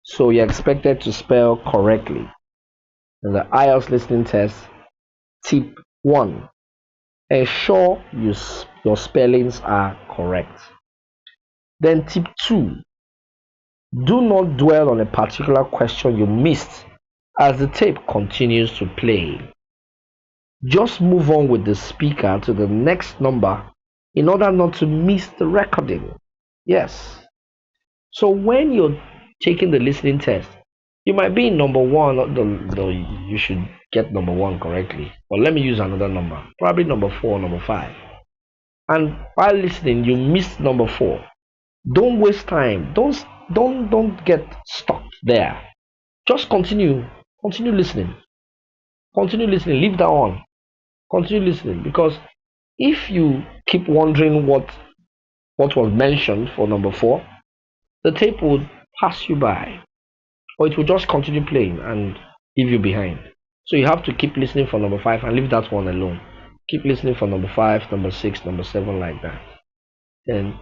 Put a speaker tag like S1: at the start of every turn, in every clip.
S1: So you're expected to spell correctly. In the IELTS listening test, tip 1. Ensure your spellings are correct. Then tip 2. Do not dwell on a particular question you missed as the tape continues to play. Just move on with the speaker to the next number in order not to miss the recording. Yes. So when you're taking the listening test, you might be in number 1, though you should get number 1 correctly. But let me use another number, probably number 4 or number 5. And while listening, you missed number 4. Don't waste time. Don't get stuck there. Just continue listening. Continue listening. Leave that on. Continue listening, because if you keep wondering what was mentioned for number 4, the tape will pass you by, or it will just continue playing and leave you behind. So you have to keep listening for number 5 and leave that one alone. Keep listening for number 5, number 6, number 7, like that. Then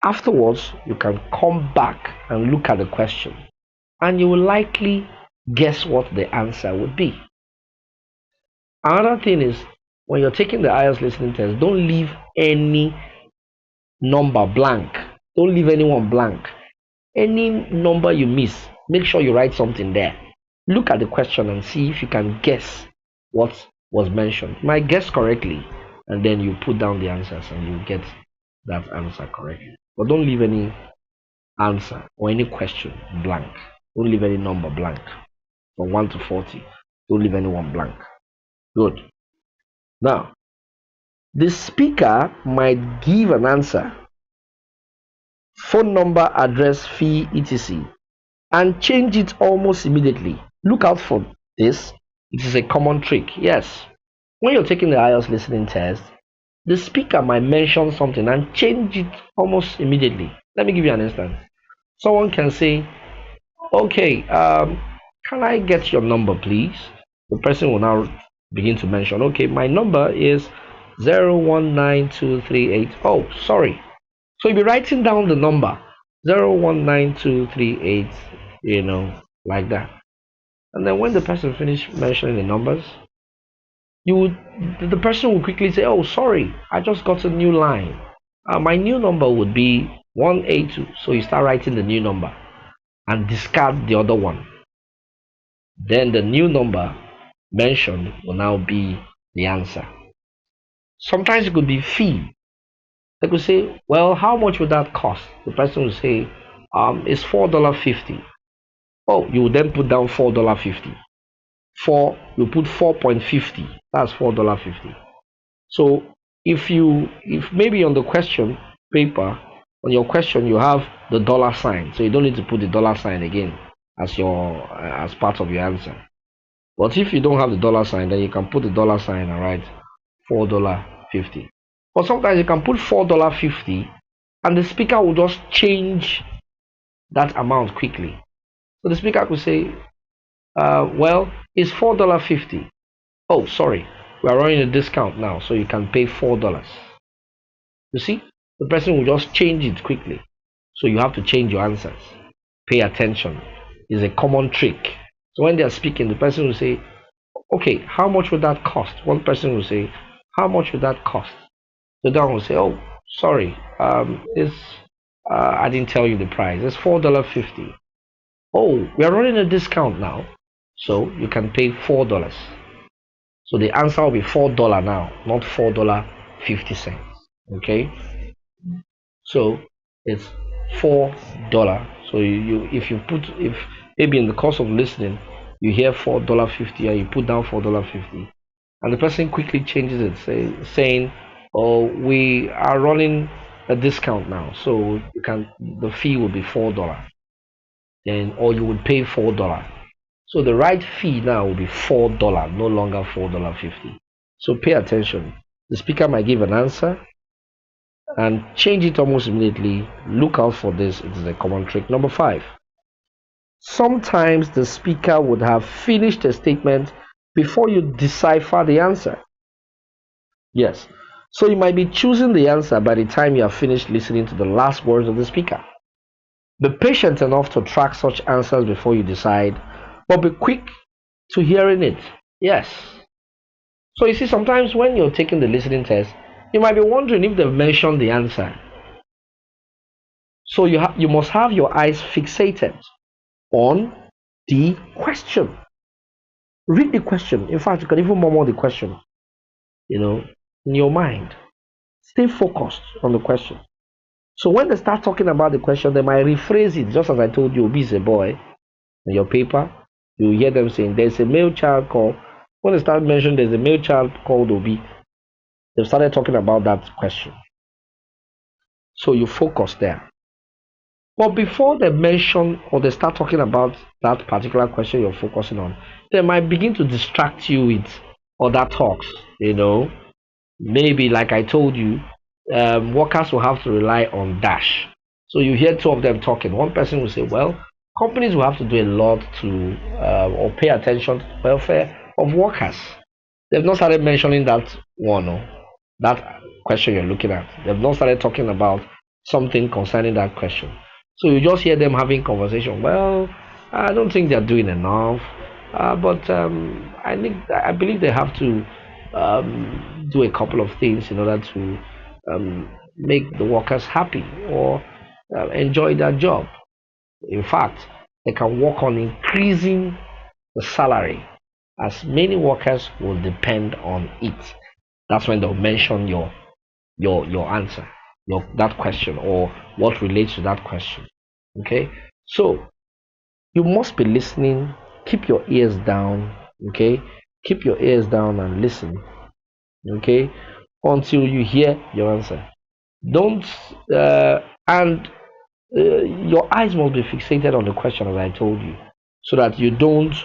S1: afterwards, you can come back and look at the question, and you will likely guess what the answer would be. Another thing is, when you're taking the IELTS listening test, don't leave any number blank. Don't leave anyone blank. Any number you miss, make sure you write something there. Look at the question and see if you can guess what was mentioned. You might guess correctly, and then you put down the answers and you get that answer correctly. But don't leave any answer or any question blank. Don't leave any number blank. From 1 to 40, don't leave anyone blank. Good. Now, the speaker might give an answer, phone number, address, fee, etc., and change it almost immediately. Look out for this. It is a common trick. Yes. When you're taking the IELTS listening test, the speaker might mention something and change it almost immediately. Let me give you an instance. Someone can say, okay, can I get your number, please? The person will now begin to mention, okay, my number is 019238. Oh, sorry. So you'll be writing down the number 019238, like that. And then when the person finishes mentioning the numbers, the person will quickly say, oh, sorry, I just got a new line. My new number would be 182. So you start writing the new number and discard the other one. Then the new number mentioned will now be the answer. Sometimes it could be fee. They could say, well, how much would that cost? The person will say, it's $4.50. Oh, you would then put down $4.50. You put 4.50. That's $4.50. So if maybe on the question paper, on your question, you have the dollar sign, so you don't need to put the dollar sign again as part of your answer. But if you don't have the dollar sign, then you can put the dollar sign and write $4.50. But sometimes you can put $4.50 and the speaker will just change that amount quickly. So the speaker could say, well, it's $4.50. Oh, sorry, we are running a discount now, so you can pay $4. You see, the person will just change it quickly. So you have to change your answers. Pay attention. It's a common trick. So when they are speaking, the person will say, okay, how much would that cost? One person will say, how much would that cost? The other one will say, oh, sorry, I didn't tell you the price. It's $4.50. Oh, we are running a discount now, so you can pay $4. So the answer will be $4 now, not $4.50. Okay, so it's $4. So if maybe in the course of listening you hear $4.50 and you put down $4.50, and the person quickly changes it, saying, oh, we are running a discount now, so the fee will be $4. Then, or you would pay $4. So the right fee now will be $4, no longer $4.50. So pay attention. The speaker might give an answer and change it almost immediately. Look out for this. It is a common trick. Number 5. Sometimes the speaker would have finished a statement before you decipher the answer. Yes. So you might be choosing the answer by the time you have finished listening to the last words of the speaker. Be patient enough to track such answers before you decide, but be quick to hearing it. Yes. So you see, sometimes when you're taking the listening test, you might be wondering if they've mentioned the answer. So you must have your eyes fixated on the question. Read the question. In fact, you can even murmur the question, in your mind. Stay focused on the question. So when they start talking about the question, they might rephrase it, just as I told you, Obi is a boy. In your paper, you hear them saying, there's a male child called, when they start mentioning there's a male child called Obi, they've started talking about that question. So you focus there. But before they mention or they start talking about that particular question you're focusing on, they might begin to distract you with other talks. Maybe, like I told you, workers will have to rely on dash. So you hear two of them talking. One person will say, well, companies will have to do a lot to or pay attention to the welfare of workers. They've not started mentioning that one, or that question you're looking at. They've not started talking about something concerning that question. So you just hear them having conversation. Well, I don't think they're doing enough, but I believe they have to do a couple of things in order to make the workers happy or enjoy their job. In fact, they can work on increasing the salary, as many workers will depend on it. That's when they'll mention your answer, that question, or what relates to that question. Okay, so you must be listening. Keep your ears down. Okay, keep your ears down and listen. Okay, until you hear your answer. Don't and your eyes must be fixated on the question, as I told you, so that you don't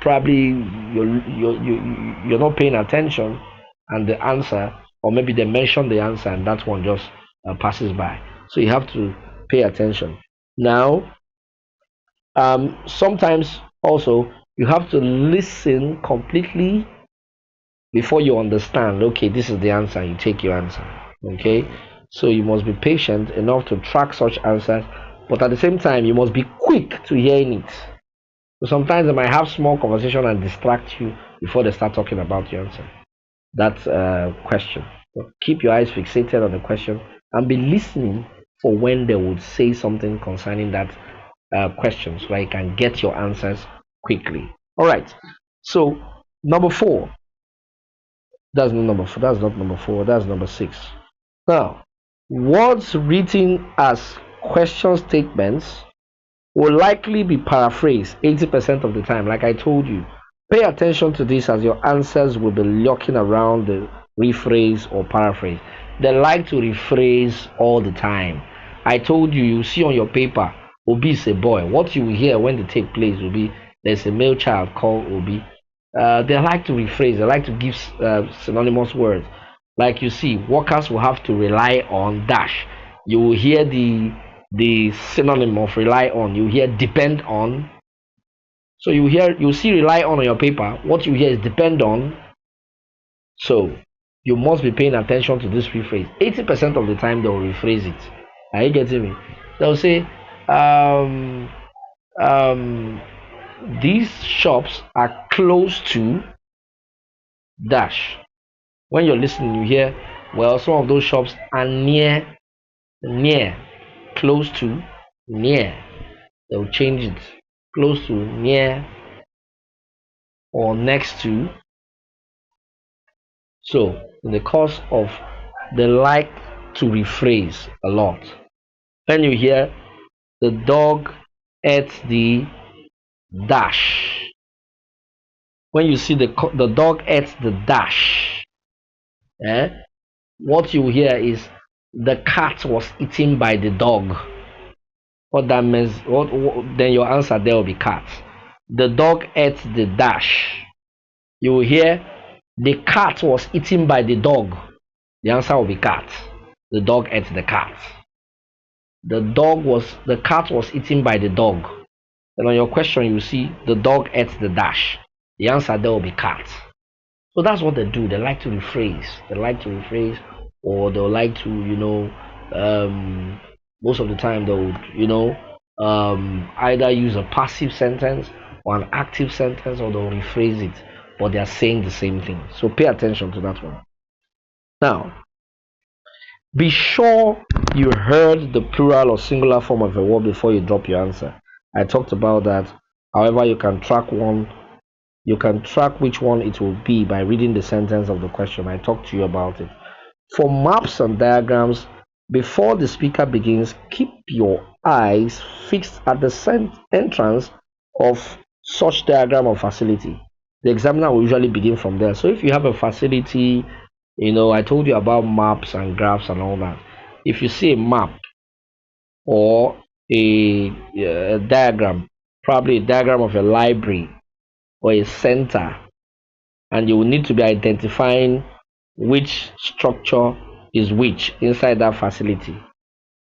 S1: probably you're not paying attention, and the answer, or maybe they mention the answer and that one just passes by. So you have to pay attention. Now, sometimes also you have to listen completely before you understand. Okay, this is the answer. You take your answer. Okay, so you must be patient enough to track such answers, but at the same time you must be quick to hearing it. So sometimes they might have small conversation and distract you before they start talking about your answer. That question. So keep your eyes fixated on the question and be listening for when they would say something concerning that question, so that you can get your answers quickly. All right. So number four. That's not number four. That's not number four. That's number six. Now, words written as question statements will likely be paraphrased 80% of the time, like I told you. Pay attention to this, as your answers will be lurking around the rephrase or paraphrase. They like to rephrase all the time. I told you, you see on your paper, Obi is a boy. What you will hear when they take place will be, there's a male child called Obi. They like to rephrase, they like to give synonymous words. Like you see, workers will have to rely on dash. You will hear the synonym of rely on. You hear depend on. So you see rely on your paper. What you hear is depend on. So you must be paying attention to this rephrase. 80% of the time they'll rephrase it. Are you getting me? They'll say, um, um, these shops are close to dash. When you're listening, you hear, well, some of those shops are near, close to, near. They'll change it, close to, near, or next to. So in the course of, they like to rephrase a lot. When you hear the dog ate the dash, when you see the dog ate the dash, eh, what you hear is the cat was eaten by the dog. What that means, then your answer there will be cat. The dog ate the dash. You will hear the cat was eaten by the dog. The answer will be cat. The dog ate the cat. The cat was eaten by the dog. And on your question, you see the dog ate the dash. The answer there will be cat. So that's what they do. They like to rephrase. Or they'll like to, most of the time they would, either use a passive sentence or an active sentence, or they'll rephrase it, but they are saying the same thing. So pay attention to that one. Now, be sure you heard the plural or singular form of a word before you drop your answer. I talked about that. However, you can track which one it will be by reading the sentence of the question. I talked to you about it. For maps and diagrams, before the speaker begins, keep your eyes fixed at the entrance of such diagram or facility. The examiner will usually begin from there. So if you have a facility, I told you about maps and graphs and all that. If you see a map or a diagram, probably a diagram of a library or a center, and you will need to be identifying which structure is which inside that facility.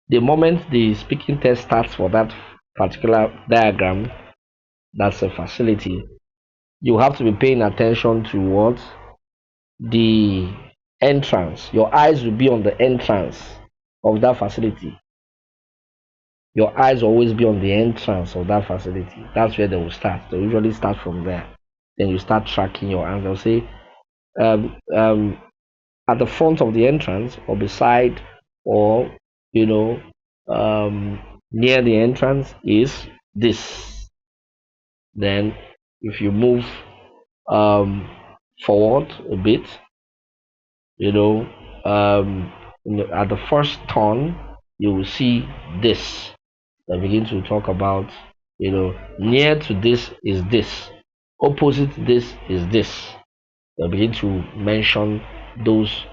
S1: The moment the speaking test starts for that particular diagram, that's a facility, you have to be paying attention to what? The entrance. Your eyes will be on the entrance of that facility. Your eyes will always be on the entrance of that facility. That's where they will start. They usually start from there. Then you start tracking your answer. They'll say, at the front of the entrance, or beside, or near the entrance is this. Then if you move um, forward a bit, at the first turn, you will see this. They begin to talk about, near to this is this, opposite this is this. They begin to mention those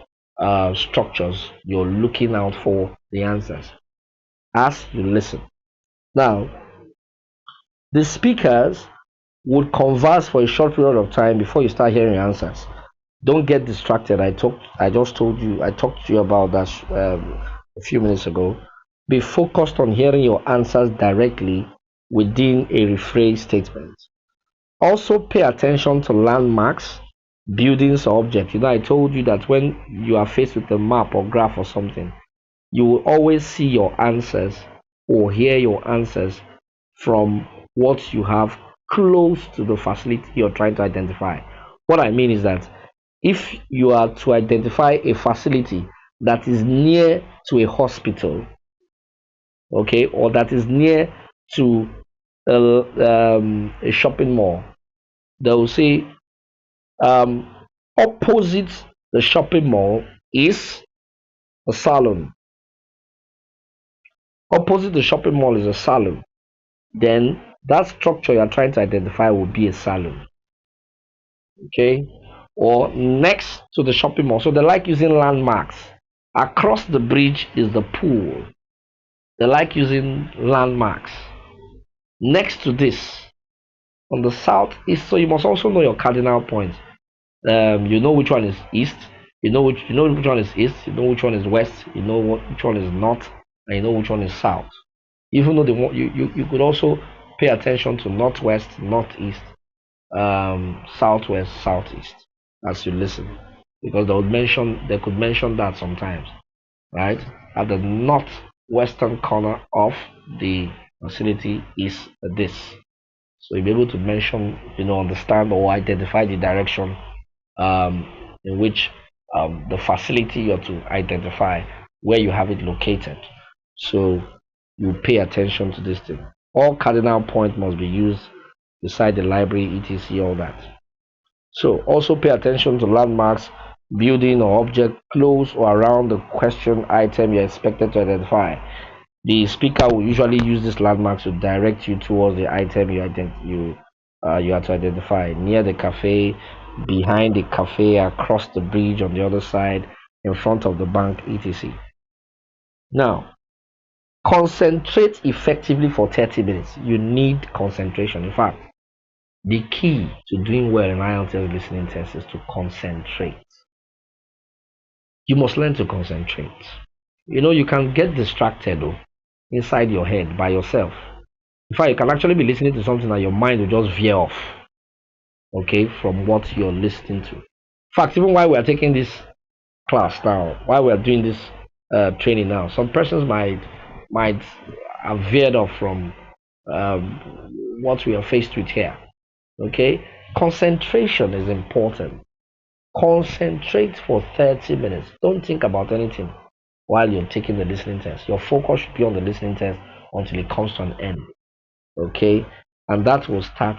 S1: structures you're looking out for the answers as you listen. Now, the speakers would converse for a short period of time before you start hearing answers. Don't get distracted. I talked to you about that a few minutes ago. Be focused on hearing your answers directly within a rephrased statement. Also, pay attention to landmarks, buildings, or objects. I told you that when you are faced with a map or graph or something, you will always see your answers or hear your answers from what you have close to the facility you're trying to identify. What I mean is that if you are to identify a facility that is near to a hospital, okay, or that is near to a shopping mall, they will say um, opposite the shopping mall is a salon. Opposite the shopping mall is a salon. Then that structure you're trying to identify will be a salon. Okay? Or next to the shopping mall. So they like using landmarks. Across the bridge is the pool. They like using landmarks. Next to this, on the southeast, so you must also know your cardinal points. You know which one is east. You know which one is east. You know which one is west. You know which one is north, and you know which one is south. Even though you could also pay attention to northwest, northeast, southwest, southeast as you listen, because they could mention that sometimes, right? At the northwestern corner of the facility is this. So you'll be able to mention, understand or identify the direction in which the facility you're to identify where you have it located. So you pay attention to this thing. All cardinal points must be used beside the library, etc. All that. So also pay attention to landmarks, building or object close or around the question item you're expected to identify. The speaker will usually use these landmarks to direct you towards the item you are to identify. Near the cafe, behind the cafe, across the bridge on the other side, in front of the bank, etc. Now, concentrate effectively for 30 minutes. You need concentration. In fact, the key to doing well in IELTS listening test is to concentrate. You must learn to concentrate. You can get distracted inside your head by yourself. In fact, you can actually be listening to something and your mind will just veer off, okay, from what you're listening to. In fact, even while we are taking this class now, while we are doing this training now. Some persons might have veered off from what we are faced with here. Okay, concentration is important. Concentrate for 30 minutes. Don't think about anything while you're taking the listening test. Your focus should be on the listening test until it comes to an end. Okay, and that will start.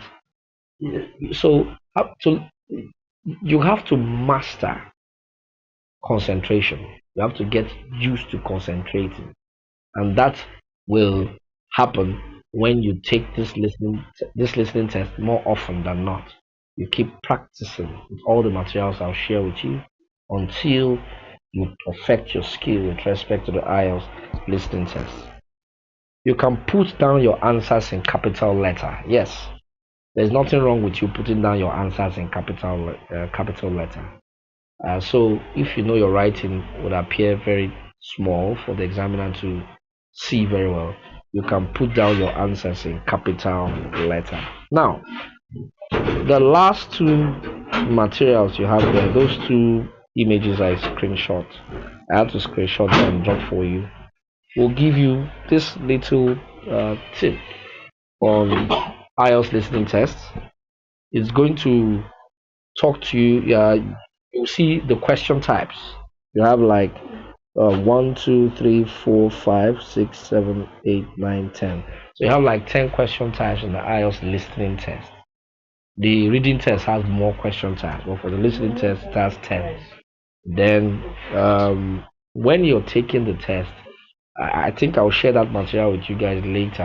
S1: So, you have to master concentration. You have to get used to concentrating, and that will happen when you take this listening test more often than not. You keep practicing with all the materials I'll share with you until you perfect your skill with respect to the IELTS listening test. You can put down your answers in capital letter. Yes, there's nothing wrong with you putting down your answers in capital letter. So if you know your writing would appear very small for the examiner to see very well, you can put down your answers in capital letter. Now, the last two materials you have there, those two images I screenshot, I had to screenshot and drop for you, will give you this little tip on IELTS listening tests. It's going to talk to you. You see the question types. You have like 1, 2, 3, 4, 5, 6, 7, 8, 9, 10. So you have like 10 question types in the IELTS listening test. The reading test has more question types, but for the listening test, it has 10. Then when you're taking the test, I think I'll share that material with you guys later.